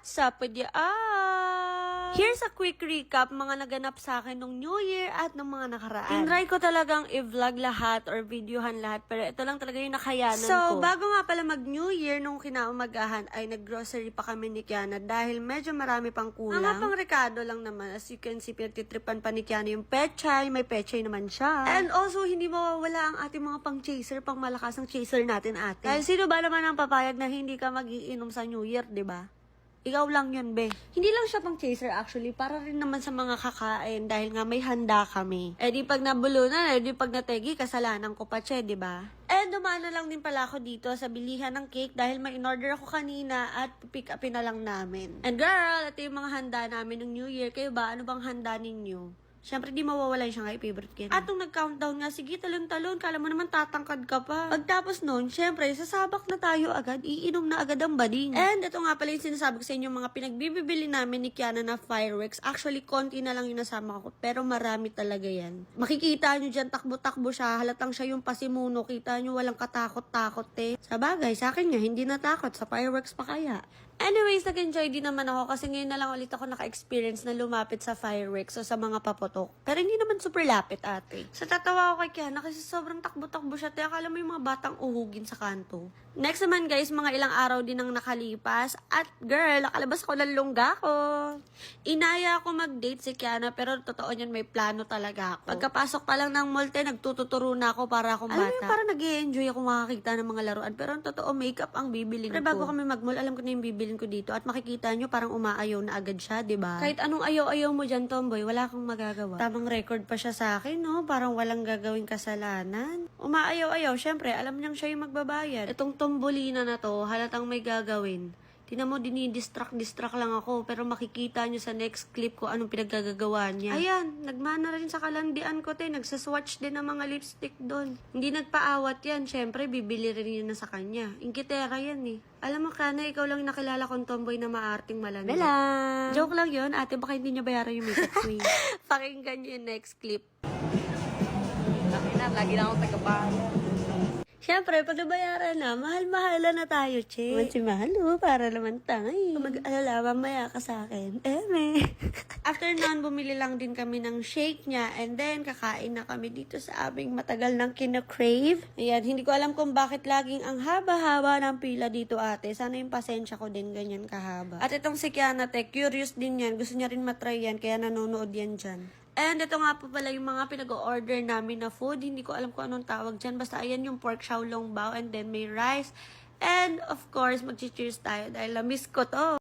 What's up with you all? Here's a quick recap mga naganap sa akin nung New Year at nung mga nakaraan. Tinry ko talagang i-vlog lahat or videohan lahat, pero ito lang talaga yung nakayanan ko. So, bago nga pala mag-New Year, nung kinaumagahan ay nag-grocery pa kami ni Kiana dahil medyo marami pang kulang. Mga pang rekado lang naman. As you can see, pinagtitripan pa ni Kiana yung pechay. May pechay naman siya. And also, hindi mawawala ang ating mga pang-chaser, pang malakas ang chaser natin ate. Dahil sino ba naman ang papayag na hindi ka mag-iinom sa New Year, di ba? Ikaw lang yun, be. Hindi lang siya pang chaser actually, para rin naman sa mga kakain dahil nga may handa kami. Eh di pag nabulunan, eh di pag nategi, kasalanan ko pa siya, di ba? And dumaan na lang din pala ako dito sa bilihan ng cake dahil may in-order ako kanina at pick upin na lang namin. And girl, ito yung mga handa namin ng New Year. Kayo ba? Ano bang handa ninyo? Siyempre, di mawawala siya nga favorite ko. At nung nag-countdown nga, sige, talon-talon, kala mo naman tatangkad ka pa. Pagtapos nun, siyempre, sasabak na tayo agad, iinom na agad ang bading. And ito nga pala yung sinasabi ko sa inyo, mga pinagbibili namin ni Kiana na fireworks. Actually, konti na lang yung nasama ko, pero marami talaga yan. Makikita nyo dyan, takbo-takbo siya, halatang siya yung pasimuno, kita nyo walang katakot-takot eh. Sa bagay, sa akin nga, hindi natakot, sa fireworks pa kaya. Anyways, nag-enjoy din naman ako kasi ngayon na lang ulit ako naka-experience na lumapit sa fireworks o sa mga paputok. Pero hindi naman super lapit, ate. Sa tatawa ako kay Kiana kasi sobrang takbo-takbo siya. Kaya akala mo yung mga batang uhugin sa kanto. Next naman guys, mga ilang araw din ang nakalipas. At girl, nakalabas ko ng lungga ko. Inaya ako mag-date si Kiana pero totoo niyan may plano talaga ako. Pagkapasok pa lang ng multe, nagtututuro na ako para akong bata. Alam mo, parang nag-i-enjoy ako makakita ng mga laruan. Pero ang totoo, makeup ang bibilin ko. Pero bago kami mag-mall, alam ko na yung bibilin ko dito at makikita nyo parang umaayaw na agad siya, 'di ba? Kahit anong ayaw-ayaw mo diyan, tomboy, wala kang magagawa. Tamang record pa siya sa akin, no? Parang walang gagawing kasalanan. Umaayaw-ayaw, syempre, alam niyang siya yung magbabayad. Itong tombolina na to, halatang may gagawin. Tingnan mo, dinidistract lang ako, pero makikita nyo sa next clip ko anong pinaggagawa niya. Ayan, nagmana rin sa kalandian ko, nagsaswatch din ng mga lipstick doon. Hindi nagpaawat yan, syempre, bibili rin yun na sa kanya. Ingkitera yan eh. Alam mo, Kana, ikaw lang nakilala kong tomboy na maarting malandi. Bella! Joke lang yun, ate, baka hindi niya bayaran yung makeup queen. Pakinggan nyo yung next clip. Lagi lang ako tagabayan. Siyempre, pag nabayaran na, mahal-mahala na tayo, che. Naman si Mahalo, para naman tayo. Mag-alala, mamaya ka sa akin. Eme. After nun, bumili lang din kami ng shake niya, and then, kakain na kami dito sa aming matagal nang kina-crave. Ayan, hindi ko alam kung bakit laging ang haba-haba ng pila dito, ate. Sana yung pasensya ko din, ganyan kahaba. At itong si Kiana, curious din yan. Gusto niya rin matry yan, kaya nanonood yan dyan. And ito nga po pala yung mga pinag-order namin na food. Hindi ko alam kung anong tawag dyan. Basta ayan yung pork xiaolongbao and then may rice. And of course, mag-cheers tayo dahil na-miss ko to.